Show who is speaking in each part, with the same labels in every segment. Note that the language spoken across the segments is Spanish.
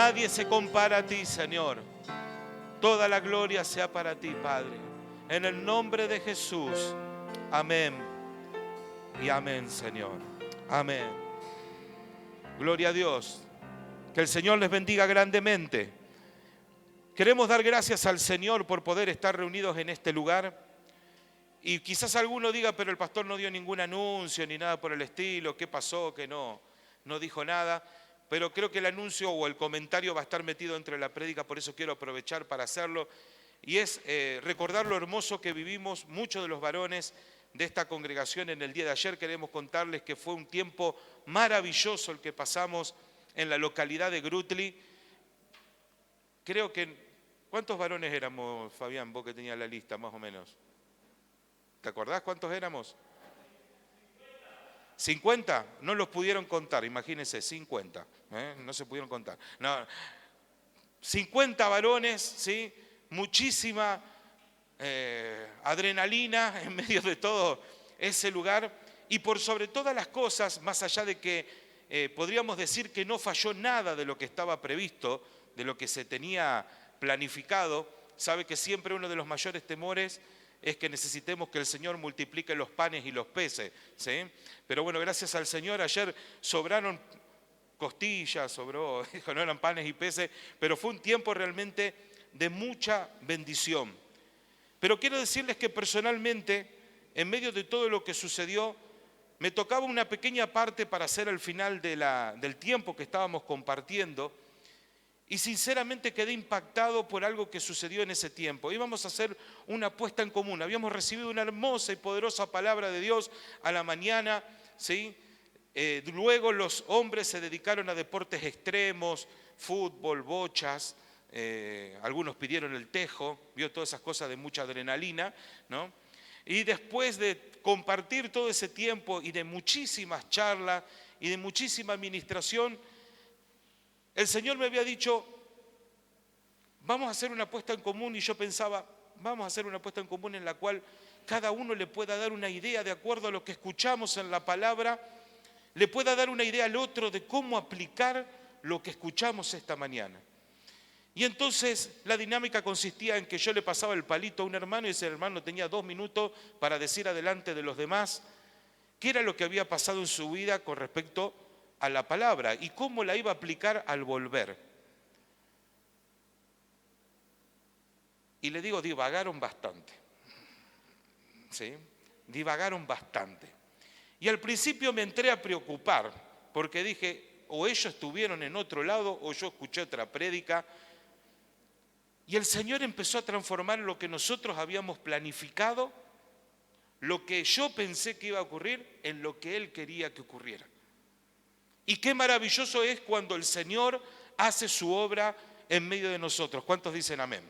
Speaker 1: Nadie se compara a ti, Señor. Toda la gloria sea para ti, Padre. En el nombre de Jesús. Amén. Y amén, Señor. Amén. Gloria a Dios. Que el Señor les bendiga grandemente. Queremos dar gracias al Señor por poder estar reunidos en este lugar. Y quizás alguno diga, pero el pastor no dio ningún anuncio ni nada por el estilo. ¿Qué pasó? Que no dijo nada. Pero creo que el anuncio o el comentario va a estar metido entre la prédica, por eso quiero aprovechar para hacerlo. Y es recordar lo hermoso que vivimos muchos de los varones de esta congregación en el día de ayer. Queremos contarles que fue un tiempo maravilloso el que pasamos en la localidad de Grutli. Creo que, ¿cuántos varones éramos, Fabián, vos que tenías la lista más o menos? ¿Te acordás cuántos éramos? 50, no los pudieron contar, imagínense, 50, no se pudieron contar. No, 50 varones, ¿sí? Muchísima adrenalina en medio de todo ese lugar. Y por sobre todas las cosas, más allá de que podríamos decir que no falló nada de lo que estaba previsto, de lo que se tenía planificado, sabe que siempre uno de los mayores temores es que necesitemos que el Señor multiplique los panes y los peces, ¿sí? Pero bueno, gracias al Señor, ayer sobraron costillas, sobró, no eran panes y peces, pero fue un tiempo realmente de mucha bendición. Pero quiero decirles que personalmente, en medio de todo lo que sucedió, me tocaba una pequeña parte para hacer al final del tiempo que estábamos compartiendo. Y sinceramente quedé impactado por algo que sucedió en ese tiempo. Íbamos a hacer una puesta en común. Habíamos recibido una hermosa y poderosa palabra de Dios a la mañana, ¿sí? Luego los hombres se dedicaron a deportes extremos, fútbol, bochas. Algunos pidieron el tejo, vio todas esas cosas de mucha adrenalina, ¿no? Y después de compartir todo ese tiempo y de muchísimas charlas y de muchísima administración, el Señor me había dicho, vamos a hacer una puesta en común, y yo pensaba, vamos a hacer una puesta en común en la cual cada uno le pueda dar una idea de acuerdo a lo que escuchamos en la palabra, le pueda dar una idea al otro de cómo aplicar lo que escuchamos esta mañana. Y entonces la dinámica consistía en que yo le pasaba el palito a un hermano y ese hermano tenía 2 minutos para decir adelante de los demás qué era lo que había pasado en su vida con respecto a la palabra y cómo la iba a aplicar al volver. Y le digo, divagaron bastante, ¿sí? Divagaron bastante. Y al principio me entré a preocupar, porque dije, o ellos estuvieron en otro lado, o yo escuché otra prédica. Y el Señor empezó a transformar lo que nosotros habíamos planificado, lo que yo pensé que iba a ocurrir, en lo que Él quería que ocurriera. Y qué maravilloso es cuando el Señor hace su obra en medio de nosotros. ¿Cuántos dicen amén?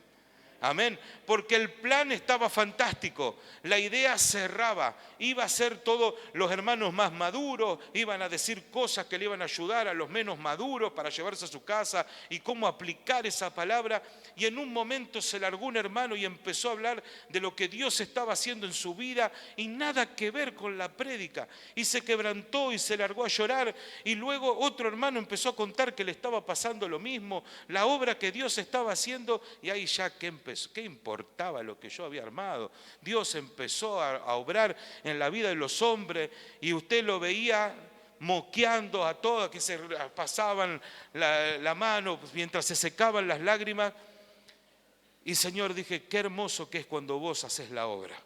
Speaker 1: Amén, porque el plan estaba fantástico, la idea cerraba, iba a ser todos los hermanos más maduros, iban a decir cosas que le iban a ayudar a los menos maduros para llevarse a su casa y cómo aplicar esa palabra. Y en un momento se largó un hermano y empezó a hablar de lo que Dios estaba haciendo en su vida y nada que ver con la prédica. Y se quebrantó y se largó a llorar. Y luego otro hermano empezó a contar que le estaba pasando lo mismo, la obra que Dios estaba haciendo, y ahí ya ¿qué importaba lo que yo había armado? Dios empezó a obrar en la vida de los hombres y usted lo veía moqueando a todos, que se pasaban la mano mientras se secaban las lágrimas. Y Señor, dije, qué hermoso que es cuando vos haces la obra.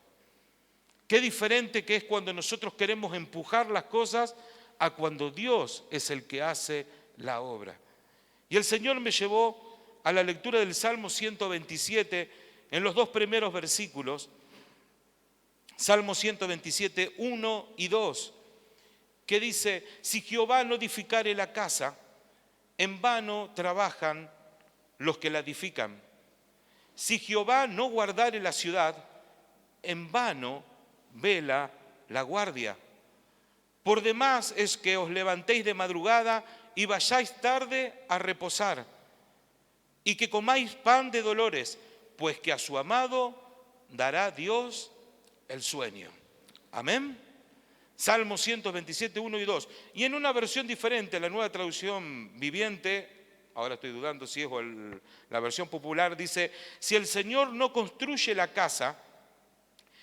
Speaker 1: Qué diferente que es cuando nosotros queremos empujar las cosas a cuando Dios es el que hace la obra. Y el Señor me llevó a la lectura del Salmo 127 en los 2 primeros versículos. Salmo 127, 1 y 2, que dice, si Jehová no edificare la casa, en vano trabajan los que la edifican. Si Jehová no guardare la ciudad, en vano vela la guardia. Por demás es que os levantéis de madrugada y vayáis tarde a reposar, y que comáis pan de dolores, pues que a su amado dará Dios el sueño. Amén. Salmo 127, 1 y 2. Y en una versión diferente, la Nueva Traducción Viviente, ahora estoy dudando si es la versión popular, dice, si el Señor no construye la casa,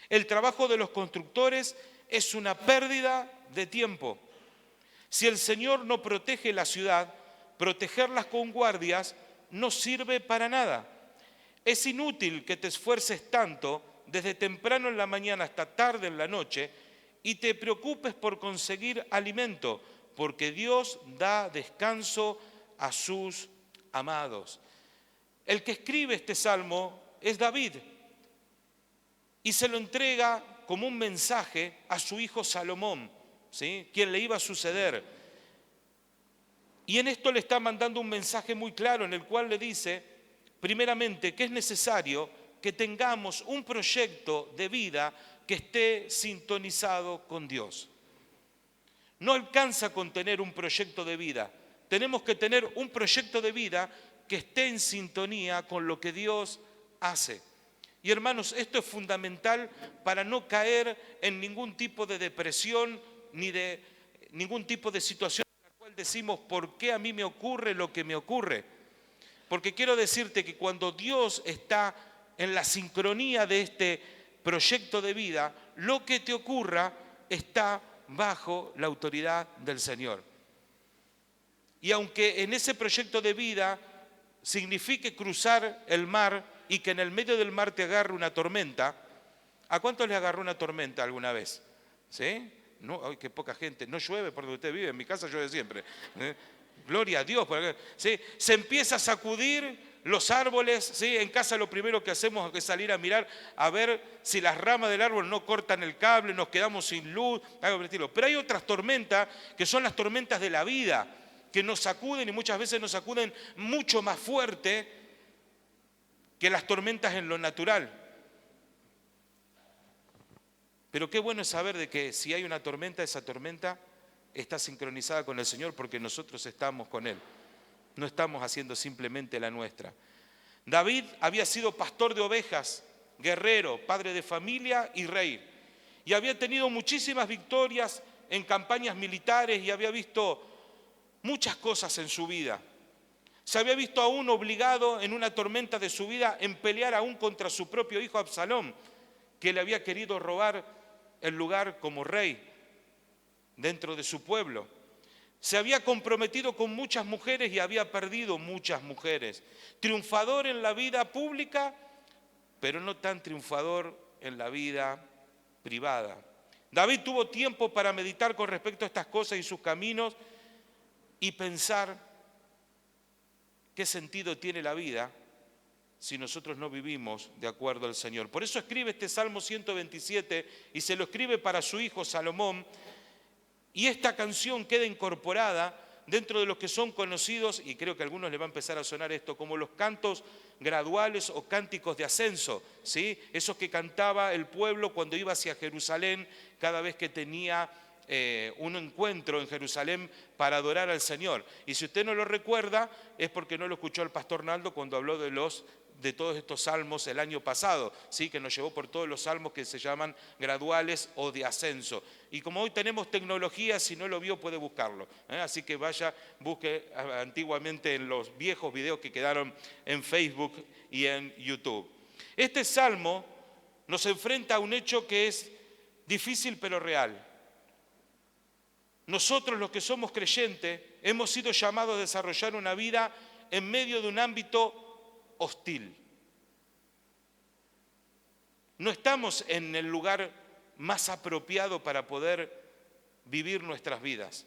Speaker 1: el trabajo de los constructores es una pérdida de tiempo. Si el Señor no protege la ciudad, protegerlas con guardias no sirve para nada. Es inútil que te esfuerces tanto desde temprano en la mañana hasta tarde en la noche y te preocupes por conseguir alimento, porque Dios da descanso a sus amados. El que escribe este salmo es David y se lo entrega como un mensaje a su hijo Salomón, ¿sí?, quien le iba a suceder. Y en esto le está mandando un mensaje muy claro en el cual le dice, primeramente, que es necesario que tengamos un proyecto de vida que esté sintonizado con Dios. No alcanza con tener un proyecto de vida. Tenemos que tener un proyecto de vida que esté en sintonía con lo que Dios hace. Y hermanos, esto es fundamental para no caer en ningún tipo de depresión ni de ningún tipo de situación en la cual decimos, ¿por qué a mí me ocurre lo que me ocurre? Porque quiero decirte que cuando Dios está en la sincronía de este proyecto de vida, lo que te ocurra está bajo la autoridad del Señor. Y aunque en ese proyecto de vida signifique cruzar el mar y que en el medio del mar te agarre una tormenta, ¿a cuántos les agarró una tormenta alguna vez? ¿Sí? No, ay, qué poca gente. No llueve por donde usted vive, en mi casa llueve siempre. Gloria a Dios. ¿Sí? Se empieza a sacudir los árboles, ¿sí? En casa lo primero que hacemos es salir a mirar a ver si las ramas del árbol no cortan el cable, nos quedamos sin luz, algo por el estilo. Pero hay otras tormentas que son las tormentas de la vida, que nos sacuden y muchas veces nos sacuden mucho más fuerte que las tormentas en lo natural. Pero qué bueno es saber de que si hay una tormenta, esa tormenta está sincronizada con el Señor porque nosotros estamos con Él. No estamos haciendo simplemente la nuestra. David había sido pastor de ovejas, guerrero, padre de familia y rey. Y había tenido muchísimas victorias en campañas militares y había visto muchas cosas en su vida. Se había visto aún obligado en una tormenta de su vida en pelear aún contra su propio hijo Absalón, que le había querido robar el lugar como rey dentro de su pueblo. Se había comprometido con muchas mujeres y había perdido muchas mujeres. Triunfador en la vida pública, pero no tan triunfador en la vida privada. David tuvo tiempo para meditar con respecto a estas cosas y sus caminos y pensar qué sentido tiene la vida si nosotros no vivimos de acuerdo al Señor. Por eso escribe este Salmo 127 y se lo escribe para su hijo Salomón. Y esta canción queda incorporada dentro de los que son conocidos, y creo que a algunos les va a empezar a sonar esto, como los cantos graduales o cánticos de ascenso, ¿sí? Esos que cantaba el pueblo cuando iba hacia Jerusalén cada vez que tenía un encuentro en Jerusalén para adorar al Señor. Y si usted no lo recuerda, es porque no lo escuchó el pastor Naldo cuando habló de todos estos salmos el año pasado, ¿sí?, que nos llevó por todos los salmos que se llaman graduales o de ascenso. Y como hoy tenemos tecnología, si no lo vio puede buscarlo, así que vaya, busque antiguamente en los viejos videos que quedaron en Facebook y en YouTube. Este salmo nos enfrenta a un hecho que es difícil pero real. Nosotros los que somos creyentes hemos sido llamados a desarrollar una vida en medio de un ámbito hostil. No estamos en el lugar más apropiado para poder vivir nuestras vidas.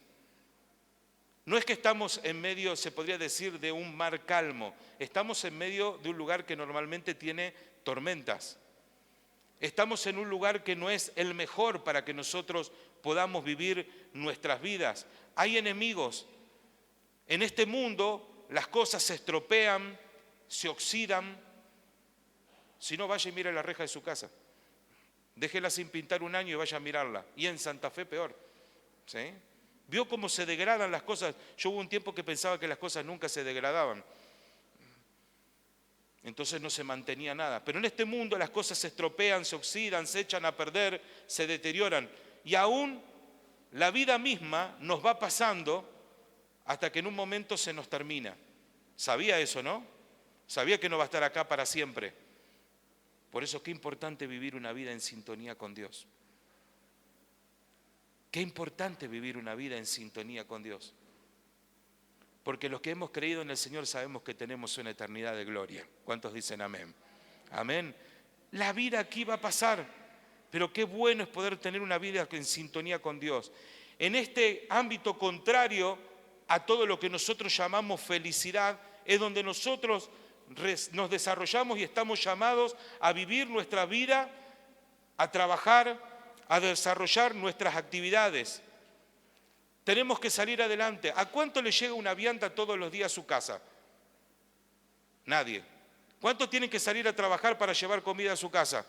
Speaker 1: No es que estamos en medio, se podría decir, de un mar calmo. Estamos en medio de un lugar que normalmente tiene tormentas. Estamos en un lugar que no es el mejor para que nosotros podamos vivir nuestras vidas. Hay enemigos. En este mundo las cosas se estropean, se oxidan. Si no, vaya y mire la reja de su casa. Déjela sin pintar un año y vaya a mirarla. Y en Santa Fe peor. ¿Sí? ¿Vio cómo se degradan las cosas? Yo hubo un tiempo que pensaba que las cosas nunca se degradaban. Entonces no se mantenía nada. Pero en este mundo las cosas se estropean, se oxidan, se echan a perder, se deterioran. Y aún la vida misma nos va pasando hasta que en un momento se nos termina. Sabía eso, ¿no? Sabía que no va a estar acá para siempre. Por eso qué importante vivir una vida en sintonía con Dios. Qué importante vivir una vida en sintonía con Dios. Porque los que hemos creído en el Señor sabemos que tenemos una eternidad de gloria. ¿Cuántos dicen amén? Amén. La vida aquí va a pasar, pero qué bueno es poder tener una vida en sintonía con Dios. En este ámbito contrario a todo lo que nosotros llamamos felicidad, es donde nosotros nos desarrollamos y estamos llamados a vivir nuestra vida, a trabajar, a desarrollar nuestras actividades. Tenemos que salir adelante. ¿A cuánto le llega una vianda todos los días a su casa? Nadie. ¿Cuántos tienen que salir a trabajar para llevar comida a su casa?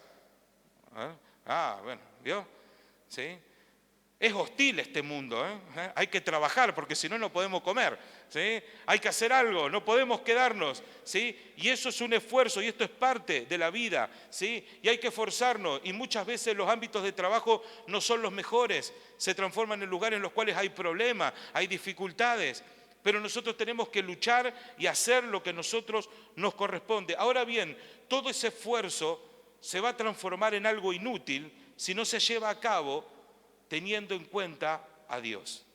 Speaker 1: Bueno, ¿vio? ¿Sí? Es hostil este mundo, ¿eh? Hay que trabajar porque si no, no podemos comer, ¿sí? Hay que hacer algo, no podemos quedarnos, ¿sí? Y eso es un esfuerzo y esto es parte de la vida, ¿sí? Y hay que esforzarnos y muchas veces los ámbitos de trabajo no son los mejores, se transforman en lugares en los cuales hay problemas, hay dificultades, pero nosotros tenemos que luchar y hacer lo que a nosotros nos corresponde. Ahora bien, todo ese esfuerzo se va a transformar en algo inútil si no se lleva a cabo teniendo en cuenta a Dios.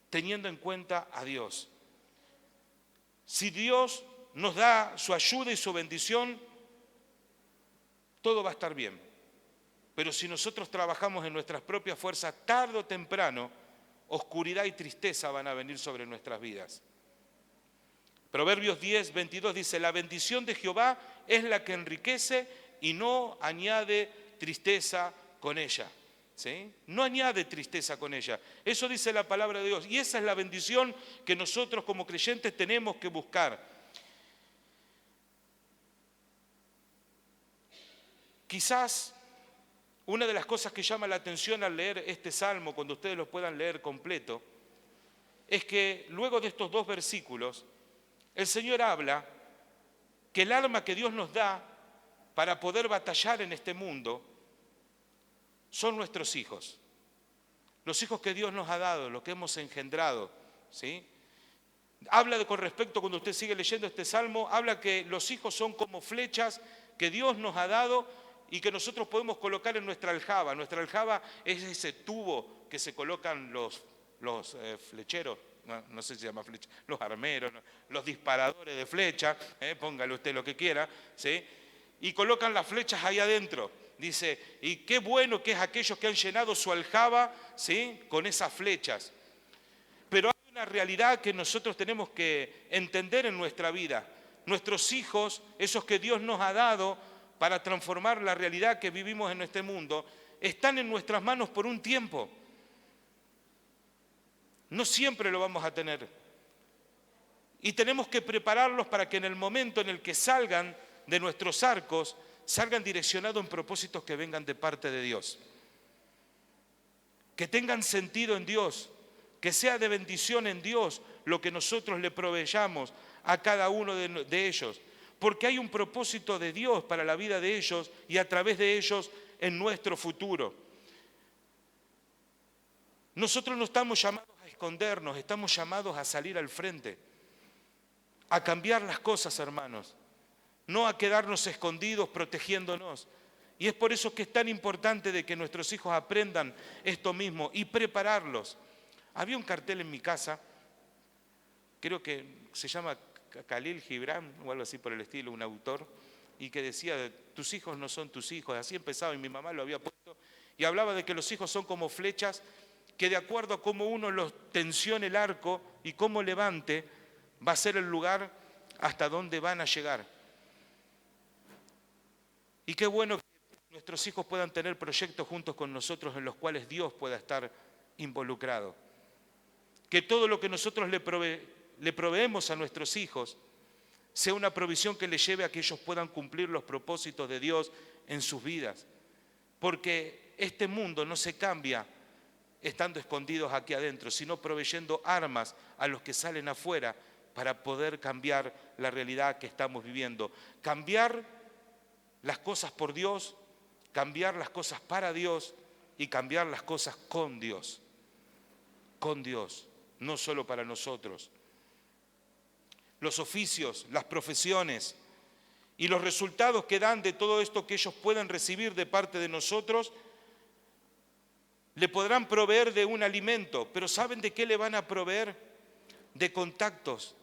Speaker 1: Teniendo en cuenta a Dios. Si Dios nos da su ayuda y su bendición, todo va a estar bien. Pero si nosotros trabajamos en nuestras propias fuerzas, tarde o temprano, oscuridad y tristeza van a venir sobre nuestras vidas. Proverbios 10, 22 dice, la bendición de Jehová es la que enriquece y no añade tristeza con ella. ¿Sí? No añade tristeza con ella. Eso dice la palabra de Dios. Y esa es la bendición que nosotros como creyentes tenemos que buscar. Quizás una de las cosas que llama la atención al leer este salmo, cuando ustedes lo puedan leer completo, es que luego de estos dos versículos, el Señor habla que el arma que Dios nos da para poder batallar en este mundo son nuestros hijos, los hijos que Dios nos ha dado, los que hemos engendrado, ¿sí? Habla con respecto, cuando usted sigue leyendo este salmo, habla que los hijos son como flechas que Dios nos ha dado y que nosotros podemos colocar en nuestra aljaba. Nuestra aljaba es ese tubo que se colocan los flecheros, no sé si se llama flecha, los armeros, los disparadores de flecha, póngale usted lo que quiera, ¿sí? Y colocan las flechas ahí adentro. Dice, y qué bueno que es aquellos que han llenado su aljaba, ¿sí? Con esas flechas. Pero hay una realidad que nosotros tenemos que entender en nuestra vida. Nuestros hijos, esos que Dios nos ha dado para transformar la realidad que vivimos en este mundo, están en nuestras manos por un tiempo. No siempre lo vamos a tener. Y tenemos que prepararlos para que en el momento en el que salgan de nuestros arcos, salgan direccionados en propósitos que vengan de parte de Dios. Que tengan sentido en Dios, que sea de bendición en Dios lo que nosotros le proveyamos a cada uno de ellos. Porque hay un propósito de Dios para la vida de ellos y a través de ellos en nuestro futuro. Nosotros no estamos llamados a escondernos, estamos llamados a salir al frente, a cambiar las cosas, hermanos. No a quedarnos escondidos protegiéndonos. Y es por eso que es tan importante de que nuestros hijos aprendan esto mismo y prepararlos. Había un cartel en mi casa, creo que se llama Khalil Gibran o algo así por el estilo, un autor, y que decía, tus hijos no son tus hijos. Así empezaba y mi mamá lo había puesto. Y hablaba de que los hijos son como flechas que de acuerdo a cómo uno los tensione el arco y cómo levante, va a ser el lugar hasta donde van a llegar. Y qué bueno que nuestros hijos puedan tener proyectos juntos con nosotros en los cuales Dios pueda estar involucrado. Que todo lo que nosotros le proveemos a nuestros hijos sea una provisión que les lleve a que ellos puedan cumplir los propósitos de Dios en sus vidas. Porque este mundo no se cambia estando escondidos aquí adentro, sino proveyendo armas a los que salen afuera para poder cambiar la realidad que estamos viviendo. Cambiar las cosas por Dios, cambiar las cosas para Dios y cambiar las cosas con Dios, no solo para nosotros. los oficios, las profesiones y los resultados que dan de todo esto que ellos pueden recibir de parte de nosotros, le podrán proveer de un alimento, pero ¿saben de qué le van a proveer? De contactos,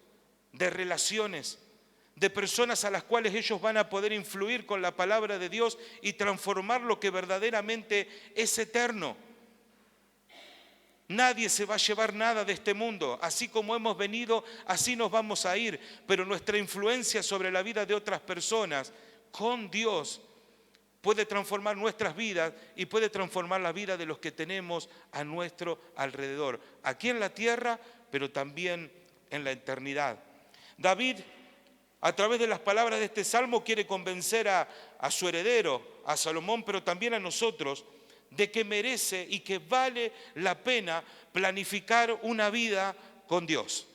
Speaker 1: de relaciones, de personas a las cuales ellos van a poder influir con la palabra de Dios y transformar lo que verdaderamente es eterno. Nadie se va a llevar nada de este mundo. Así como hemos venido, así nos vamos a ir. Pero nuestra influencia sobre la vida de otras personas con Dios puede transformar nuestras vidas y puede transformar la vida de los que tenemos a nuestro alrededor. Aquí en la tierra, pero también en la eternidad. David, a través de las palabras de este salmo, quiere convencer a su heredero, a Salomón, pero también a nosotros, de que merece y que vale la pena planificar una vida con Dios.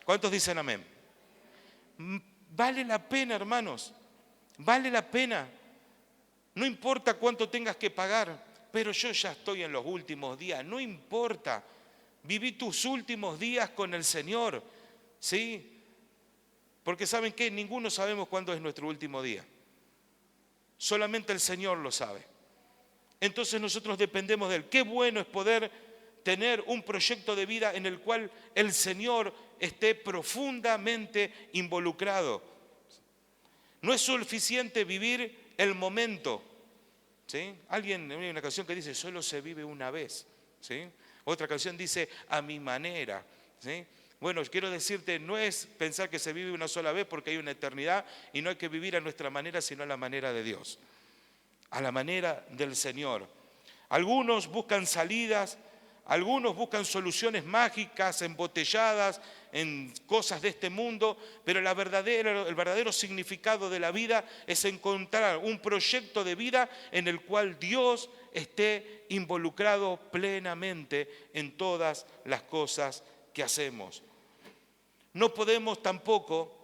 Speaker 1: ¿Cuántos dicen amén? Vale la pena, hermanos, vale la pena. No importa cuánto tengas que pagar, pero yo ya estoy en los últimos días, no importa. Viví tus últimos días con el Señor, ¿sí? Porque ¿saben qué? Ninguno sabemos cuándo es nuestro último día. Solamente el Señor lo sabe. Entonces nosotros dependemos de Él. Qué bueno es poder tener un proyecto de vida en el cual el Señor esté profundamente involucrado. No es suficiente vivir el momento, ¿sí? Hay una canción que dice, solo se vive una vez, ¿sí? Otra canción dice, a mi manera, ¿sí? Bueno, quiero decirte, no es pensar que se vive una sola vez porque hay una eternidad y no hay que vivir a nuestra manera, sino a la manera de Dios, a la manera del Señor. Algunos buscan salidas, algunos buscan soluciones mágicas, embotelladas en cosas de este mundo, pero el verdadero significado de la vida es encontrar un proyecto de vida en el cual Dios esté involucrado plenamente en todas las cosas que hacemos. No podemos tampoco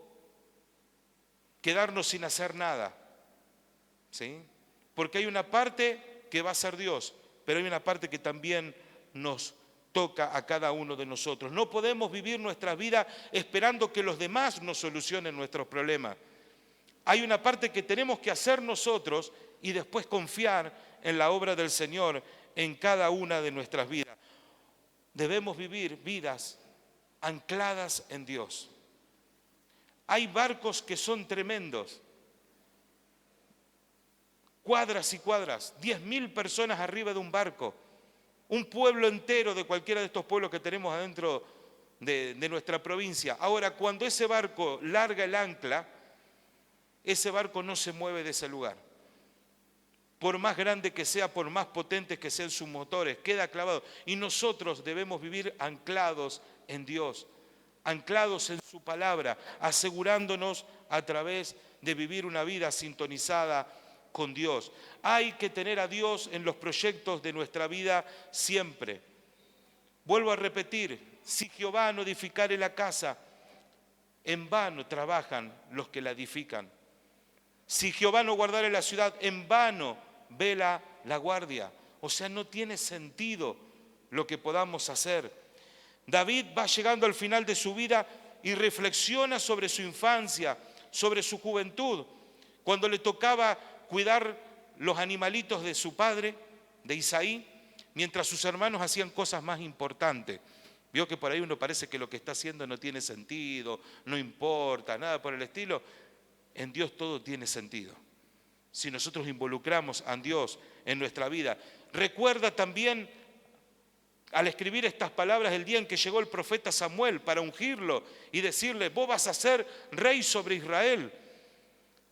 Speaker 1: quedarnos sin hacer nada, ¿sí? Porque hay una parte que va a ser Dios, pero hay una parte que también nos toca a cada uno de nosotros. No podemos vivir nuestra vida esperando que los demás nos solucionen nuestros problemas. Hay una parte que tenemos que hacer nosotros y después confiar en la obra del Señor en cada una de nuestras vidas. Debemos vivir vidas ancladas en Dios. Hay barcos que son tremendos. Cuadras y cuadras, 10.000 personas arriba de un barco, un pueblo entero de cualquiera de estos pueblos que tenemos adentro de nuestra provincia. Ahora, cuando ese barco larga el ancla, ese barco no se mueve de ese lugar. Por más grande que sea, por más potentes que sean sus motores, queda clavado. Y nosotros debemos vivir anclados en Dios, anclados en su palabra, asegurándonos a través de vivir una vida sintonizada con Dios. Hay que tener a Dios en los proyectos de nuestra vida siempre. Vuelvo a repetir, si Jehová no edificare la casa, en vano trabajan los que la edifican. Si Jehová no guardare la ciudad, en vano vela la guardia. O sea, no tiene sentido lo que podamos hacer. David va llegando al final de su vida y reflexiona sobre su infancia, sobre su juventud, cuando le tocaba cuidar los animalitos de su padre, de Isaí, mientras sus hermanos hacían cosas más importantes. Vio que por ahí uno parece que lo que está haciendo no tiene sentido, no importa, nada por el estilo. En Dios todo tiene sentido. Si nosotros involucramos a Dios en nuestra vida. Recuerda también, al escribir estas palabras, el día en que llegó el profeta Samuel para ungirlo y decirle, vos vas a ser rey sobre Israel.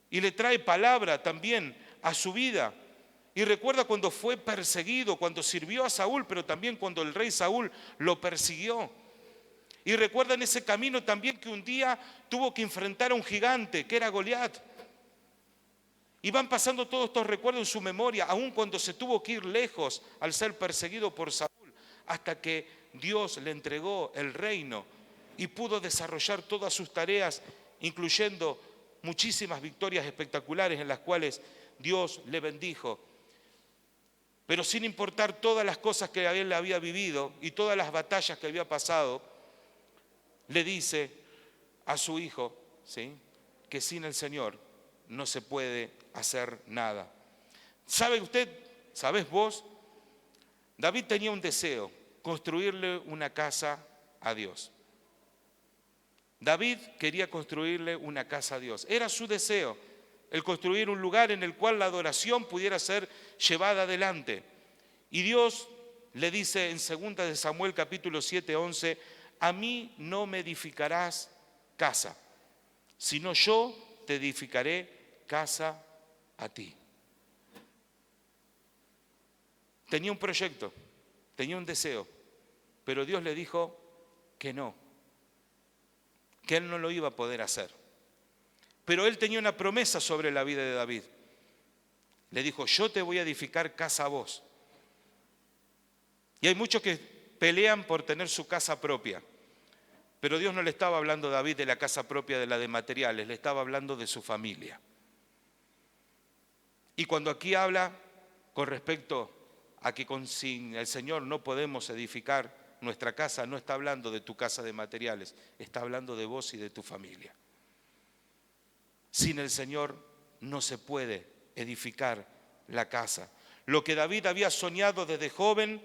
Speaker 1: Y le trae palabra también a su vida. Y recuerda cuando fue perseguido, cuando sirvió a Saúl, pero también cuando el rey Saúl lo persiguió. Y recuerda en ese camino también que un día tuvo que enfrentar a un gigante, que era Goliat. Y van pasando todos estos recuerdos en su memoria, aun cuando se tuvo que ir lejos al ser perseguido por Saúl, hasta que Dios le entregó el reino y pudo desarrollar todas sus tareas, incluyendo muchísimas victorias espectaculares en las cuales Dios le bendijo. Pero sin importar todas las cosas que él había vivido y todas las batallas que había pasado, le dice a su hijo, ¿sí?, que sin el Señor no se puede hacer nada. ¿Sabe usted, sabes vos? David tenía un deseo, construirle una casa a Dios. David quería construirle una casa a Dios. Era su deseo, el construir un lugar en el cual la adoración pudiera ser llevada adelante. Y Dios le dice en 2 de Samuel capítulo 7, 11, a mí no me edificarás casa, sino yo te edificaré casa a ti. Tenía un proyecto, tenía un deseo, pero Dios le dijo que no, que él no lo iba a poder hacer. Pero él tenía una promesa sobre la vida de David. Le dijo, yo te voy a edificar casa a vos. Y hay muchos que pelean por tener su casa propia. Pero Dios no le estaba hablando a David de la casa propia, de la de materiales, le estaba hablando de su familia. Y cuando aquí habla con respecto a que sin el Señor no podemos edificar nuestra casa, no está hablando de tu casa de materiales, está hablando de vos y de tu familia. Sin el Señor no se puede edificar la casa. Lo que David había soñado desde joven,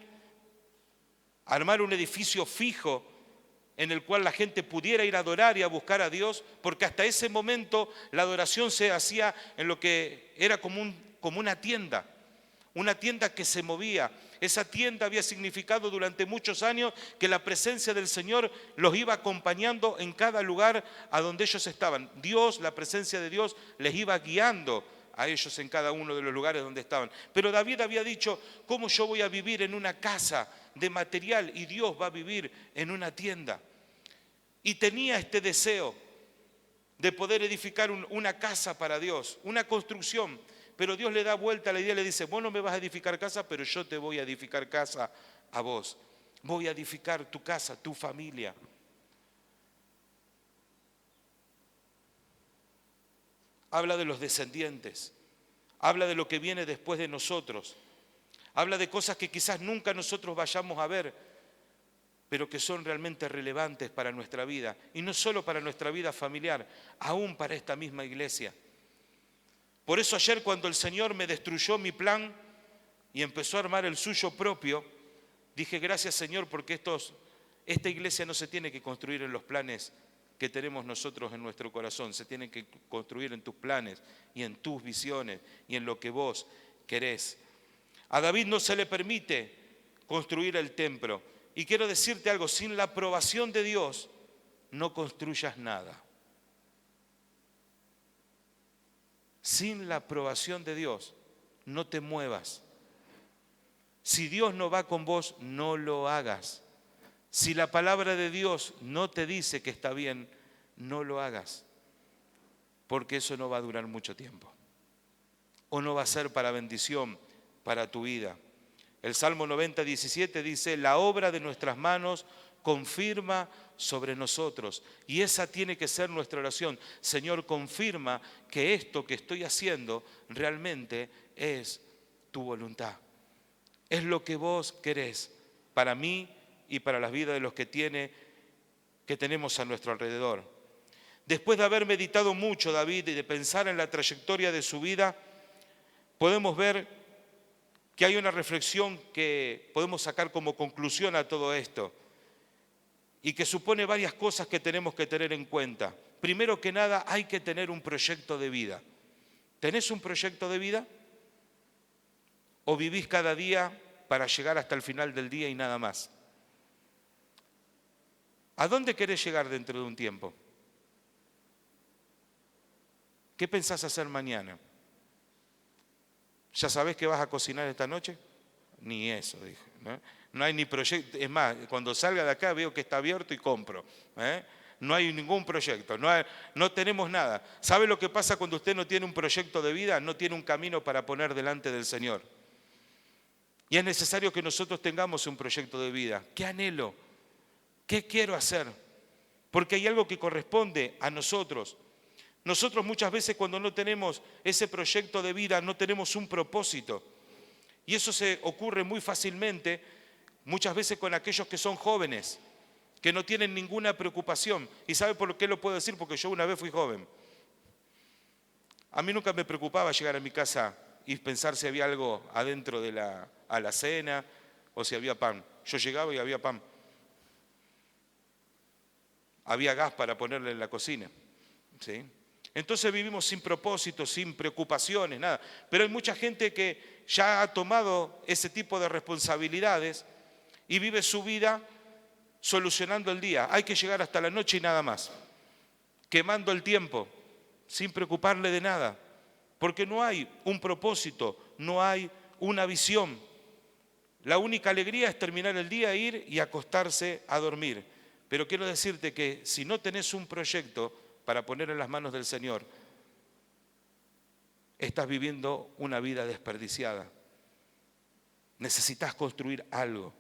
Speaker 1: armar un edificio fijo en el cual la gente pudiera ir a adorar y a buscar a Dios, porque hasta ese momento la adoración se hacía en lo que era como una tienda que se movía. Esa tienda había significado durante muchos años que la presencia del Señor los iba acompañando en cada lugar a donde ellos estaban. Dios, la presencia de Dios, les iba guiando a ellos en cada uno de los lugares donde estaban. Pero David había dicho, ¿cómo yo voy a vivir en una casa de material y Dios va a vivir en una tienda? Y tenía este deseo de poder edificar una casa para Dios, una construcción. Pero Dios le da vuelta a la idea y le dice, vos no me vas a edificar casa, pero yo te voy a edificar casa a vos. Voy a edificar tu casa, tu familia. Habla de los descendientes, habla de lo que viene después de nosotros, habla de cosas que quizás nunca nosotros vayamos a ver, pero que son realmente relevantes para nuestra vida. Y no solo para nuestra vida familiar, aún para esta misma iglesia. Por eso ayer cuando el Señor me destruyó mi plan y empezó a armar el suyo propio, dije gracias Señor porque esta iglesia no se tiene que construir en los planes que tenemos nosotros en nuestro corazón, se tiene que construir en tus planes y en tus visiones y en lo que vos querés. A David no se le permite construir el templo. Y quiero decirte algo, sin la aprobación de Dios no construyas nada. Sin la aprobación de Dios, no te muevas. Si Dios no va con vos, no lo hagas. Si la palabra de Dios no te dice que está bien, no lo hagas. Porque eso no va a durar mucho tiempo. O no va a ser para bendición para tu vida. El Salmo 90, 17 dice, la obra de nuestras manos confirma sobre nosotros. Y esa tiene que ser nuestra oración. Señor, confirma que esto que estoy haciendo realmente es tu voluntad. Es lo que vos querés para mí y para las vidas de los que tenemos a nuestro alrededor. Después de haber meditado mucho David y de pensar en la trayectoria de su vida, podemos ver que hay una reflexión que podemos sacar como conclusión a todo esto y que supone varias cosas que tenemos que tener en cuenta. Primero que nada, hay que tener un proyecto de vida. ¿Tenés un proyecto de vida? ¿O vivís cada día para llegar hasta el final del día y nada más? ¿A dónde querés llegar dentro de un tiempo? ¿Qué pensás hacer mañana? ¿Ya sabés qué vas a cocinar esta noche? Ni eso, dijo. No hay ni proyecto. Es más, cuando salga de acá veo que está abierto y compro. No hay ningún proyecto, no tenemos nada. ¿Sabe lo que pasa cuando usted no tiene un proyecto de vida? No tiene un camino para poner delante del Señor. Y es necesario que nosotros tengamos un proyecto de vida. ¿Qué anhelo? ¿Qué quiero hacer? Porque hay algo que corresponde a nosotros. Nosotros muchas veces cuando no tenemos ese proyecto de vida, no tenemos un propósito. Y eso se ocurre muy fácilmente, muchas veces con aquellos que son jóvenes, que no tienen ninguna preocupación. ¿Y sabe por qué lo puedo decir? Porque yo una vez fui joven. A mí nunca me preocupaba llegar a mi casa y pensar si había algo adentro de la alacena o si había pan. Yo llegaba y había pan. Había gas para ponerle en la cocina. ¿Sí? Entonces vivimos sin propósito, sin preocupaciones, nada. Pero hay mucha gente que ya ha tomado ese tipo de responsabilidades y vive su vida solucionando el día. Hay que llegar hasta la noche y nada más. Quemando el tiempo, sin preocuparle de nada. Porque no hay un propósito, no hay una visión. La única alegría es terminar el día, ir y acostarse a dormir. Pero quiero decirte que si no tenés un proyecto para poner en las manos del Señor, estás viviendo una vida desperdiciada. Necesitas construir algo.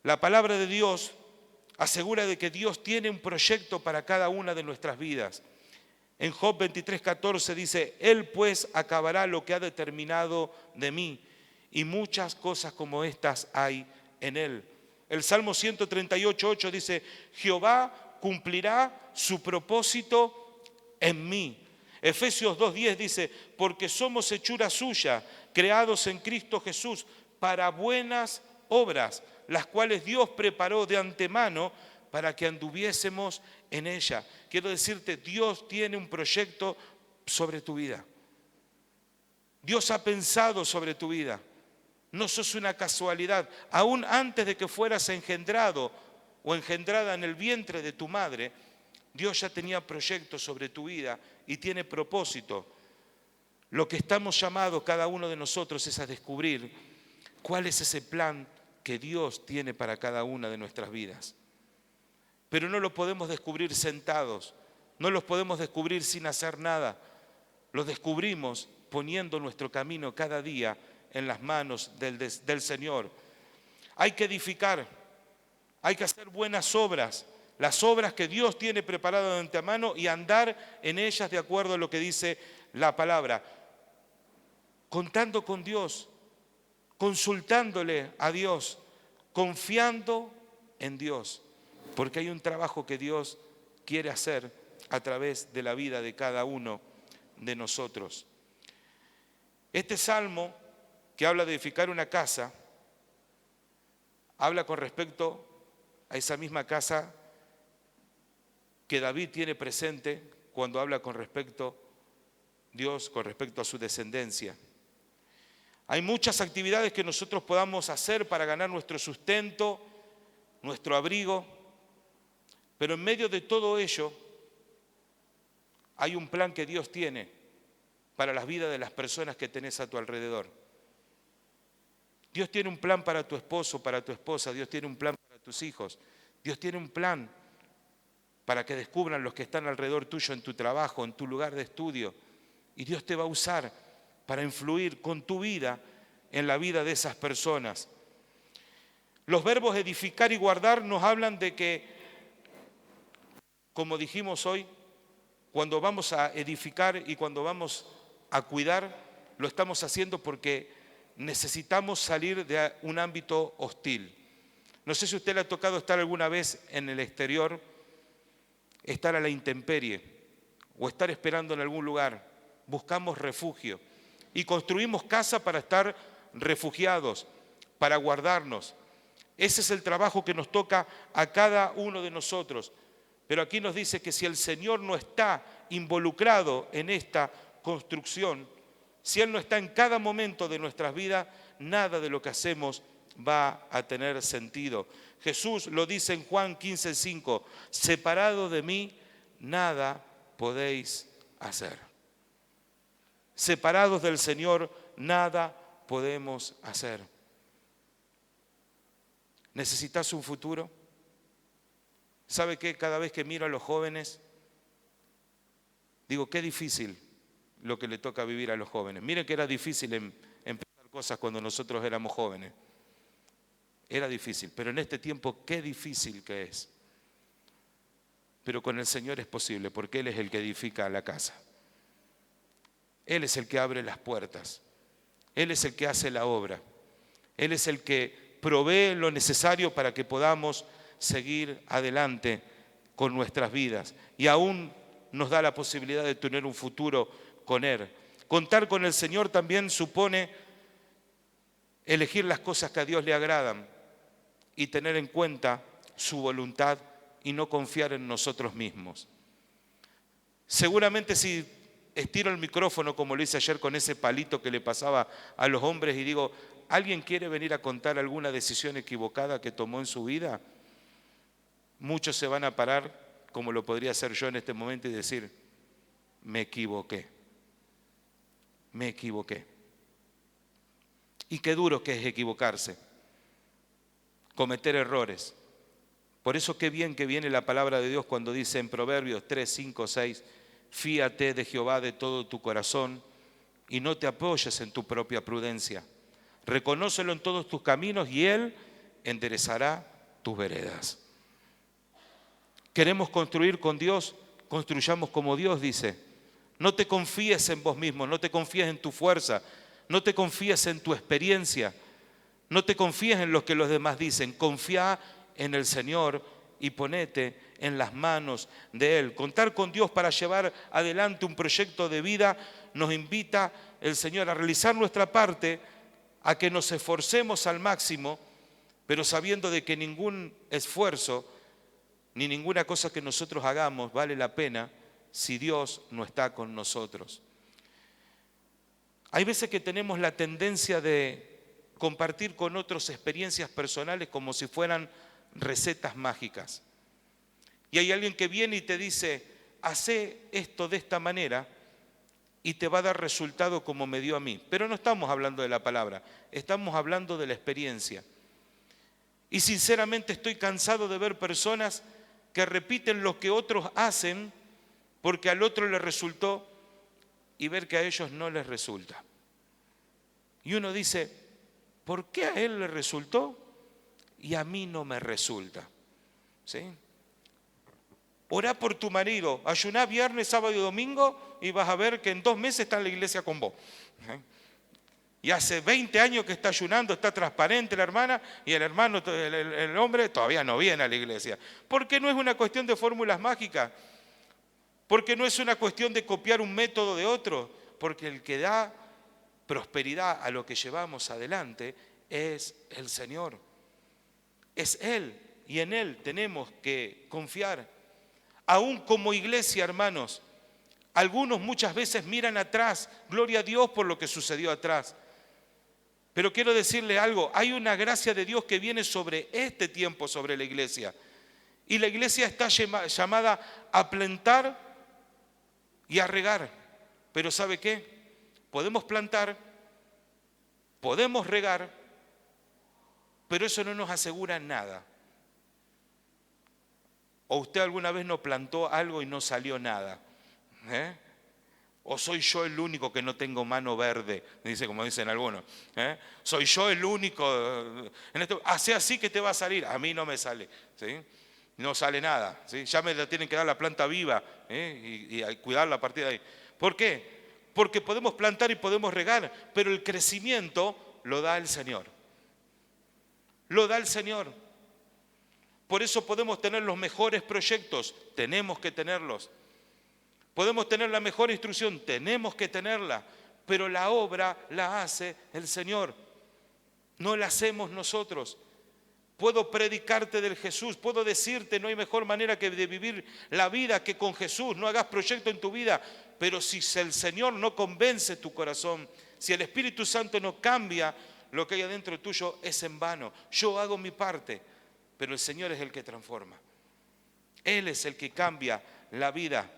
Speaker 1: La palabra de Dios asegura de que Dios tiene un proyecto para cada una de nuestras vidas. En Job 23:14 dice, Él pues acabará lo que ha determinado de mí, y muchas cosas como estas hay en Él. El Salmo 138:8 dice, Jehová cumplirá su propósito en mí. Efesios 2:10 dice, porque somos hechura suya, creados en Cristo Jesús, para buenas obras, las cuales Dios preparó de antemano para que anduviésemos en ella. Quiero decirte, Dios tiene un proyecto sobre tu vida. Dios ha pensado sobre tu vida. No sos una casualidad. Aún antes de que fueras engendrado o engendrada en el vientre de tu madre, Dios ya tenía proyectos sobre tu vida y tiene propósito. Lo que estamos llamados cada uno de nosotros es a descubrir cuál es ese plan que Dios tiene para cada una de nuestras vidas. Pero no lo podemos descubrir sentados, no los podemos descubrir sin hacer nada. Los descubrimos poniendo nuestro camino cada día en las manos del Señor. Hay que edificar, hay que hacer buenas obras, las obras que Dios tiene preparadas de antemano y andar en ellas de acuerdo a lo que dice la palabra. Contando con Dios, consultándole a Dios, confiando en Dios, porque hay un trabajo que Dios quiere hacer a través de la vida de cada uno de nosotros. Este salmo que habla de edificar una casa, habla con respecto a esa misma casa que David tiene presente cuando habla con respecto Dios, con respecto a su descendencia. Hay muchas actividades que nosotros podamos hacer para ganar nuestro sustento, nuestro abrigo, pero en medio de todo ello hay un plan que Dios tiene para las vidas de las personas que tenés a tu alrededor. Dios tiene un plan para tu esposo, para tu esposa, Dios tiene un plan para tus hijos, Dios tiene un plan para que descubran los que están alrededor tuyo en tu trabajo, en tu lugar de estudio, y Dios te va a usar para influir con tu vida en la vida de esas personas. Los verbos edificar y guardar nos hablan de que, como dijimos hoy, cuando vamos a edificar y cuando vamos a cuidar, lo estamos haciendo porque necesitamos salir de un ámbito hostil. No sé si a usted le ha tocado estar alguna vez en el exterior, estar a la intemperie o estar esperando en algún lugar. Buscamos refugio y construimos casa para estar refugiados, para guardarnos. Ese es el trabajo que nos toca a cada uno de nosotros. Pero aquí nos dice que si el Señor no está involucrado en esta construcción, si Él no está en cada momento de nuestras vidas, nada de lo que hacemos va a tener sentido. Jesús lo dice en Juan 15:5, separado de mí, nada podéis hacer. Separados del Señor, nada podemos hacer. ¿Necesitas un futuro? ¿Sabe qué? Cada vez que miro a los jóvenes, digo, qué difícil lo que le toca vivir a los jóvenes. Miren que era difícil empezar cosas cuando nosotros éramos jóvenes. Era difícil, pero en este tiempo qué difícil que es. Pero con el Señor es posible, porque Él es el que edifica la casa. Él es el que abre las puertas. Él es el que hace la obra. Él es el que provee lo necesario para que podamos seguir adelante con nuestras vidas. Y aún nos da la posibilidad de tener un futuro con Él. Contar con el Señor también supone elegir las cosas que a Dios le agradan y tener en cuenta su voluntad y no confiar en nosotros mismos. Seguramente si estiro el micrófono como lo hice ayer con ese palito que le pasaba a los hombres y digo, ¿alguien quiere venir a contar alguna decisión equivocada que tomó en su vida? Muchos se van a parar, como lo podría hacer yo en este momento, y decir, me equivoqué. Me equivoqué. Y qué duro que es equivocarse, cometer errores. Por eso qué bien que viene la palabra de Dios cuando dice en Proverbios 3, 5, 6, fíate de Jehová de todo tu corazón y no te apoyes en tu propia prudencia. Reconócelo en todos tus caminos y Él enderezará tus veredas. Queremos construir con Dios, construyamos como Dios dice. No te confíes en vos mismo, no te confíes en tu fuerza, no te confíes en tu experiencia, no te confíes en lo que los demás dicen, confía en el Señor y ponete en las manos de Él. Contar con Dios para llevar adelante un proyecto de vida nos invita el Señor a realizar nuestra parte, a que nos esforcemos al máximo, pero sabiendo de que ningún esfuerzo ni ninguna cosa que nosotros hagamos vale la pena si Dios no está con nosotros. Hay veces que tenemos la tendencia de compartir con otros experiencias personales como si fueran recetas mágicas. Y hay alguien que viene y te dice, hacé esto de esta manera y te va a dar resultado como me dio a mí. Pero no estamos hablando de la palabra, estamos hablando de la experiencia. Y sinceramente estoy cansado de ver personas que repiten lo que otros hacen porque al otro le resultó y ver que a ellos no les resulta. Y uno dice, ¿por qué a él le resultó y a mí no me resulta? ¿Sí? Orá por tu marido, ayuná viernes, sábado y domingo y vas a ver que en 2 meses está en la iglesia con vos. Y hace 20 años que está ayunando, está transparente la hermana y el hermano, el hombre todavía no viene a la iglesia. Porque no es una cuestión de fórmulas mágicas, porque no es una cuestión de copiar un método de otro, porque el que da prosperidad a lo que llevamos adelante es el Señor. Es Él y en Él tenemos que confiar. Aún como iglesia, hermanos, algunos muchas veces miran atrás, gloria a Dios por lo que sucedió atrás. Pero quiero decirle algo, hay una gracia de Dios que viene sobre este tiempo, sobre la iglesia. Y la iglesia está llamada a plantar y a regar. Pero ¿sabe qué? Podemos plantar, podemos regar, pero eso no nos asegura nada. ¿O usted alguna vez no plantó algo y no salió nada? ¿O soy yo el único que no tengo mano verde? Dice, como dicen algunos. Soy yo el único. Hace así que te va a salir. A mí no me sale. ¿Sí? No sale nada. ¿Sí? Ya me la tienen que dar la planta viva y cuidarla a partir de ahí. ¿Por qué? Porque podemos plantar y podemos regar, pero el crecimiento lo da el Señor. Lo da el Señor. Por eso podemos tener los mejores proyectos, tenemos que tenerlos. Podemos tener la mejor instrucción, tenemos que tenerla, pero la obra la hace el Señor, no la hacemos nosotros. Puedo predicarte del Jesús, puedo decirte no hay mejor manera que de vivir la vida que con Jesús, no hagas proyecto en tu vida, pero si el Señor no convence tu corazón, si el Espíritu Santo no cambia lo que hay adentro tuyo, es en vano. Yo hago mi parte, pero el Señor es el que transforma. Él es el que cambia la vida.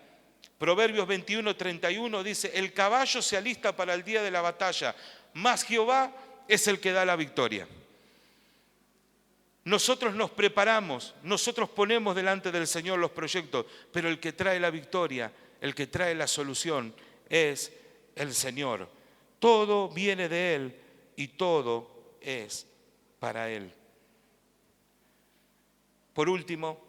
Speaker 1: Proverbios 21:31 dice, el caballo se alista para el día de la batalla, mas Jehová es el que da la victoria. Nosotros nos preparamos, nosotros ponemos delante del Señor los proyectos, pero el que trae la victoria, el que trae la solución es el Señor. Todo viene de Él y todo es para Él. Por último,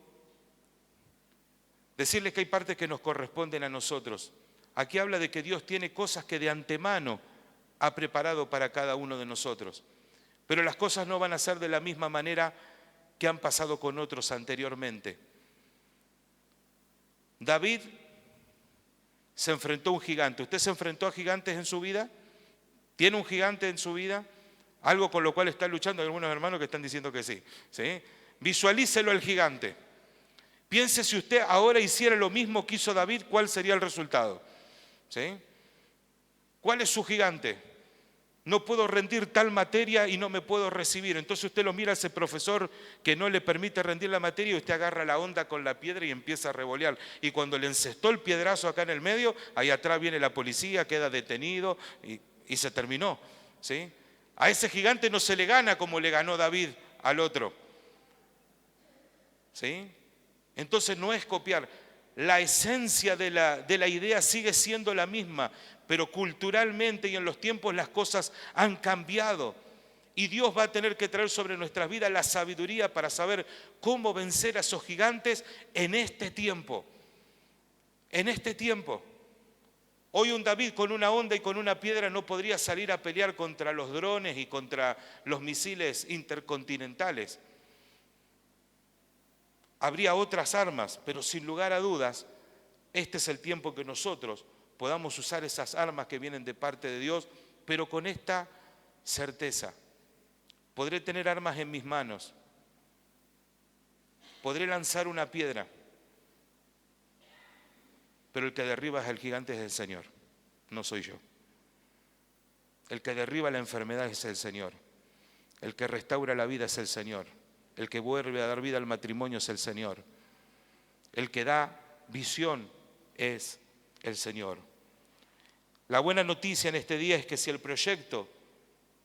Speaker 1: decirles que hay partes que nos corresponden a nosotros. Aquí habla de que Dios tiene cosas que de antemano ha preparado para cada uno de nosotros. Pero las cosas no van a ser de la misma manera que han pasado con otros anteriormente. David se enfrentó a un gigante. ¿Usted se enfrentó a gigantes en su vida? ¿Tiene un gigante en su vida? Algo con lo cual está luchando. Hay algunos hermanos que están diciendo que sí, ¿sí? Visualícelo el gigante. Piense si usted ahora hiciera lo mismo que hizo David, ¿cuál sería el resultado? ¿Sí? ¿Cuál es su gigante? No puedo rendir tal materia y no me puedo recibir. Entonces usted lo mira a ese profesor que no le permite rendir la materia y usted agarra la onda con la piedra y empieza a revolear. Y cuando le encestó el piedrazo acá en el medio, ahí atrás viene la policía, queda detenido y se terminó, ¿sí? A ese gigante no se le gana como le ganó David al otro, ¿sí? Entonces no es copiar. La esencia de la idea sigue siendo la misma, pero culturalmente y en los tiempos las cosas han cambiado. Y Dios va a tener que traer sobre nuestras vidas la sabiduría para saber cómo vencer a esos gigantes en este tiempo. En este tiempo. Hoy un David con una onda y con una piedra no podría salir a pelear contra los drones y contra los misiles intercontinentales. Habría otras armas, pero sin lugar a dudas, este es el tiempo que nosotros podamos usar esas armas que vienen de parte de Dios, pero con esta certeza. Podré tener armas en mis manos, podré lanzar una piedra, pero el que derriba el gigante es el Señor, no soy yo. El que derriba la enfermedad es el Señor. El que restaura la vida es el Señor. El que vuelve a dar vida al matrimonio es el Señor. El que da visión es el Señor. La buena noticia en este día es que si el proyecto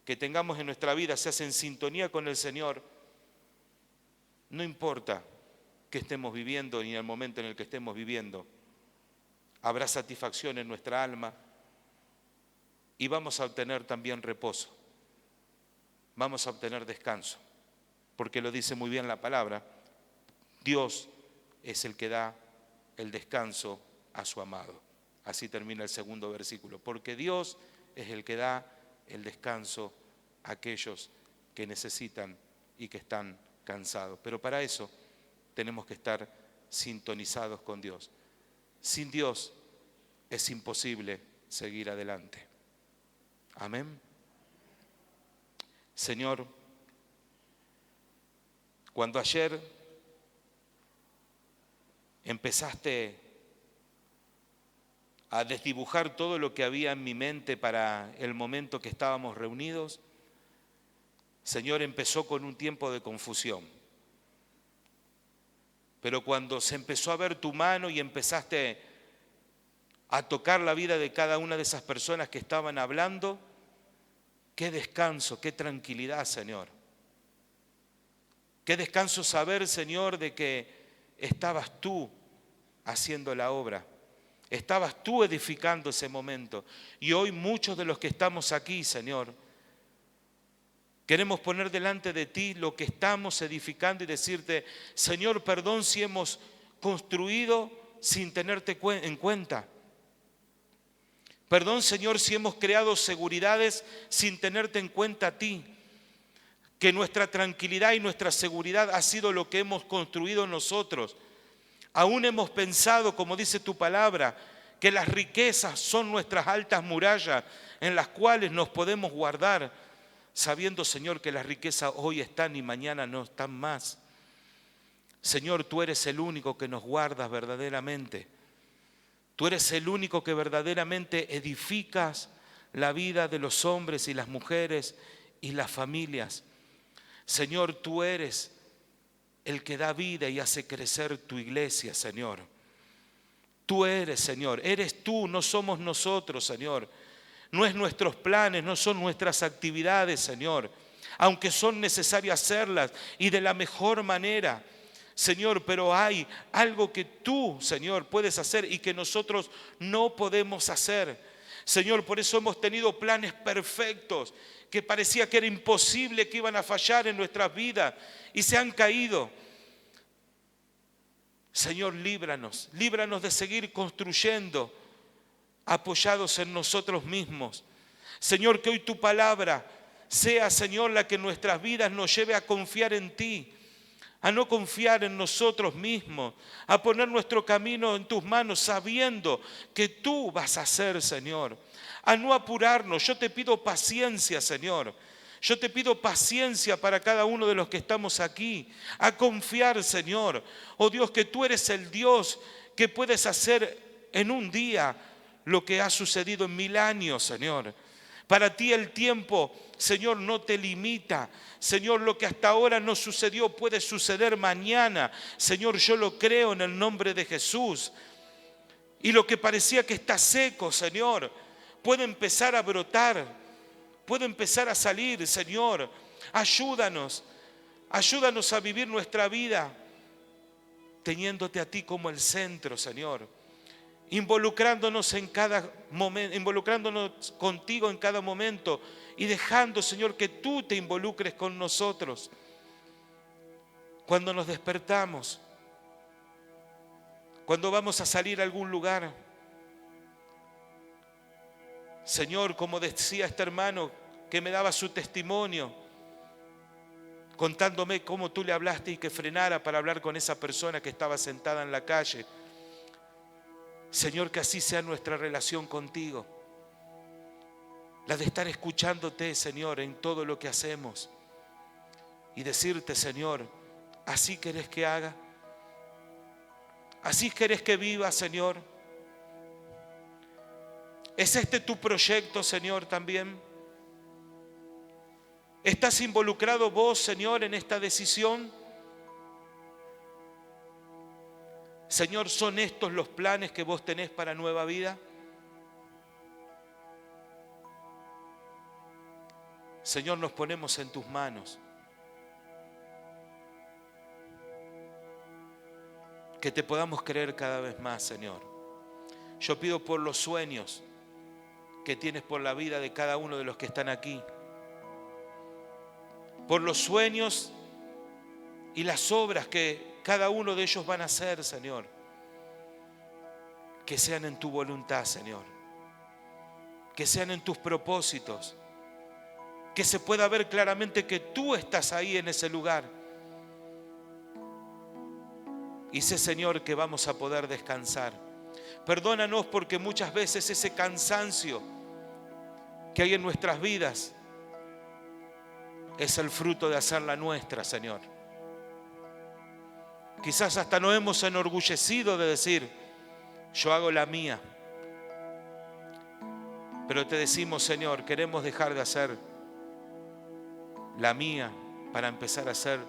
Speaker 1: que tengamos en nuestra vida se hace en sintonía con el Señor, no importa que estemos viviendo ni el momento en el que estemos viviendo, habrá satisfacción en nuestra alma y vamos a obtener también reposo, vamos a obtener descanso, porque lo dice muy bien la palabra, Dios es el que da el descanso a su amado. Así termina el segundo versículo, porque Dios es el que da el descanso a aquellos que necesitan y que están cansados. Pero para eso tenemos que estar sintonizados con Dios. Sin Dios es imposible seguir adelante. Amén. Señor, cuando ayer empezaste a desdibujar todo lo que había en mi mente para el momento que estábamos reunidos, Señor, empezó con un tiempo de confusión. Pero cuando se empezó a ver tu mano y empezaste a tocar la vida de cada una de esas personas que estaban hablando, qué descanso, qué tranquilidad, Señor. Qué descanso saber, Señor, de que estabas tú haciendo la obra. Estabas tú edificando ese momento. Y hoy muchos de los que estamos aquí, Señor, queremos poner delante de ti lo que estamos edificando y decirte, Señor, perdón si hemos construido sin tenerte en cuenta. Perdón, Señor, si hemos creado seguridades sin tenerte en cuenta a ti. Que nuestra tranquilidad y nuestra seguridad ha sido lo que hemos construido nosotros. Aún hemos pensado, como dice tu palabra, que las riquezas son nuestras altas murallas en las cuales nos podemos guardar, sabiendo, Señor, que las riquezas hoy están y mañana no están más. Señor, tú eres el único que nos guardas verdaderamente. Tú eres el único que verdaderamente edificas la vida de los hombres y las mujeres y las familias. Señor, tú eres el que da vida y hace crecer tu iglesia, Señor. Tú eres, Señor, eres tú, no somos nosotros, Señor. No es nuestros planes, no son nuestras actividades, Señor. Aunque son necesarias hacerlas y de la mejor manera, Señor, pero hay algo que tú, Señor, puedes hacer y que nosotros no podemos hacer. Señor, por eso hemos tenido planes perfectos que parecía que era imposible que iban a fallar en nuestras vidas y se han caído. Señor, líbranos de seguir construyendo apoyados en nosotros mismos. Señor, que hoy tu palabra sea, Señor, la que en nuestras vidas nos lleve a confiar en ti, a no confiar en nosotros mismos, a poner nuestro camino en tus manos sabiendo que tú vas a hacer, Señor, a no apurarnos. Yo te pido paciencia, Señor. Yo te pido paciencia para cada uno de los que estamos aquí, a confiar, Señor. Oh Dios, que tú eres el Dios que puedes hacer en un día lo que ha sucedido en 1000 años, Señor. Para ti el tiempo, Señor, no te limita. Señor, lo que hasta ahora no sucedió puede suceder mañana. Señor, yo lo creo en el nombre de Jesús. Y lo que parecía que está seco, Señor, puede empezar a brotar, puede empezar a salir, Señor. Ayúdanos a vivir nuestra vida teniéndote a ti como el centro, Señor. Involucrándonos en cada momento, involucrándonos contigo en cada momento y dejando, Señor, que tú te involucres con nosotros. Cuando nos despertamos, cuando vamos a salir a algún lugar. Señor, como decía este hermano que me daba su testimonio, contándome cómo tú le hablaste y que frenara para hablar con esa persona que estaba sentada en la calle. Señor, que así sea nuestra relación contigo. La de estar escuchándote, Señor, en todo lo que hacemos. Y decirte, Señor, así querés que haga. Así querés que viva, Señor. ¿Es este tu proyecto, Señor, también? ¿Estás involucrado vos, Señor, en esta decisión? Señor, ¿son estos los planes que vos tenés para Nueva Vida? Señor, nos ponemos en tus manos. Que te podamos creer cada vez más, Señor. Yo pido por los sueños que tienes por la vida de cada uno de los que están aquí. Por los sueños y las obras que cada uno de ellos van a hacer, Señor. Que sean en tu voluntad, Señor. Que sean en tus propósitos. Que se pueda ver claramente que tú estás ahí en ese lugar. Y sé, Señor, que vamos a poder descansar. Perdónanos porque muchas veces ese cansancio que hay en nuestras vidas es el fruto de hacerla nuestra, Señor. Quizás hasta nos hemos enorgullecido de decir, yo hago la mía. Pero te decimos, Señor, queremos dejar de hacer la mía para empezar a hacer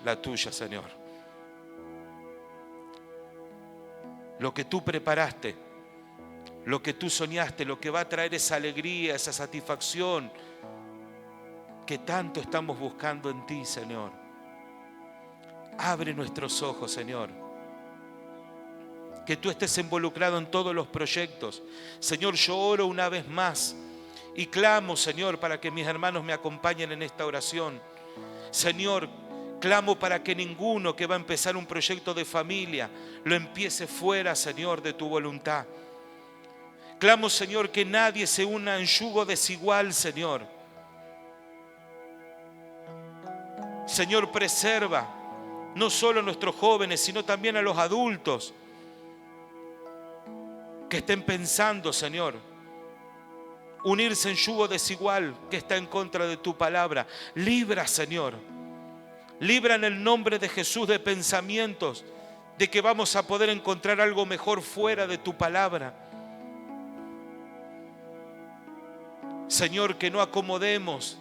Speaker 1: la tuya, Señor. Lo que tú preparaste, lo que tú soñaste, lo que va a traer esa alegría, esa satisfacción que tanto estamos buscando en ti, Señor. Abre nuestros ojos, Señor. Que tú estés involucrado en todos los proyectos. Señor, yo oro una vez más y clamo, Señor, para que mis hermanos me acompañen en esta oración. Señor, clamo para que ninguno que va a empezar un proyecto de familia lo empiece fuera, Señor, de tu voluntad. Clamo, Señor, que nadie se una en yugo desigual, Señor. Señor, preserva no solo a nuestros jóvenes, sino también a los adultos que estén pensando, Señor, unirse en yugo desigual que está en contra de tu palabra. Libra, Señor. Libra en el nombre de Jesús de pensamientos de que vamos a poder encontrar algo mejor fuera de tu palabra. Señor, que no acomodemos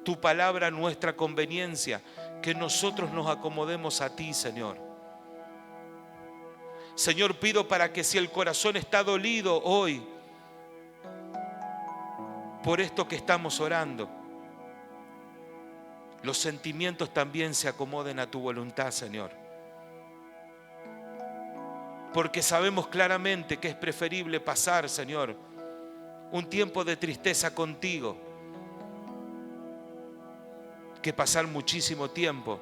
Speaker 1: tu palabra a nuestra conveniencia, que nosotros nos acomodemos a ti, Señor. Señor, pido para que si el corazón está dolido hoy por esto que estamos orando, los sentimientos también se acomoden a tu voluntad, Señor. Porque sabemos claramente que es preferible pasar, Señor, un tiempo de tristeza contigo que pasar muchísimo tiempo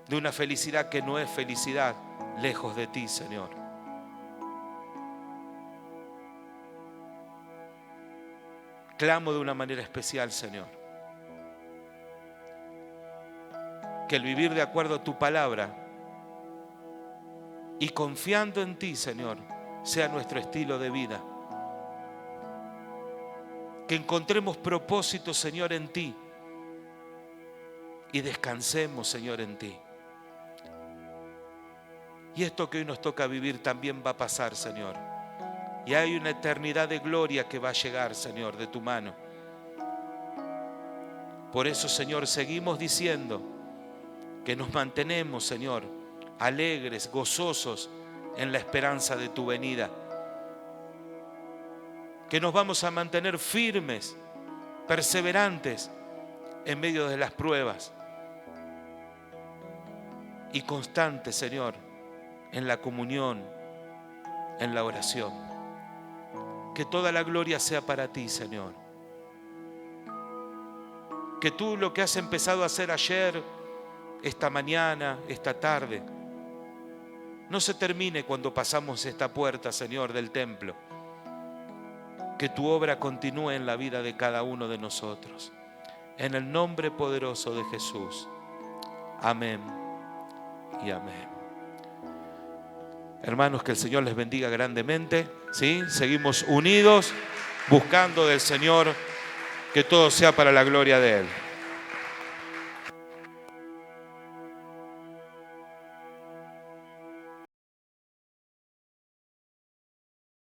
Speaker 1: de una felicidad que no es felicidad lejos de ti, Señor. Clamo de una manera especial, Señor, que el vivir de acuerdo a tu palabra y confiando en ti, Señor, sea nuestro estilo de vida. Que encontremos propósito, Señor, en ti y descansemos, Señor, en ti. Y esto que hoy nos toca vivir también va a pasar, Señor. Y hay una eternidad de gloria que va a llegar, Señor, de tu mano. Por eso, Señor, seguimos diciendo que nos mantenemos, Señor, alegres, gozosos en la esperanza de tu venida. Que nos vamos a mantener firmes, perseverantes en medio de las pruebas. Y constantes, Señor, en la comunión, en la oración. Que toda la gloria sea para ti, Señor. Que tú lo que has empezado a hacer ayer, esta mañana, esta tarde, no se termine cuando pasamos esta puerta, Señor, del templo. Que tu obra continúe en la vida de cada uno de nosotros. En el nombre poderoso de Jesús. Amén y amén. Hermanos, que el Señor les bendiga grandemente, ¿sí? Seguimos unidos, buscando del Señor que todo sea para la gloria de Él.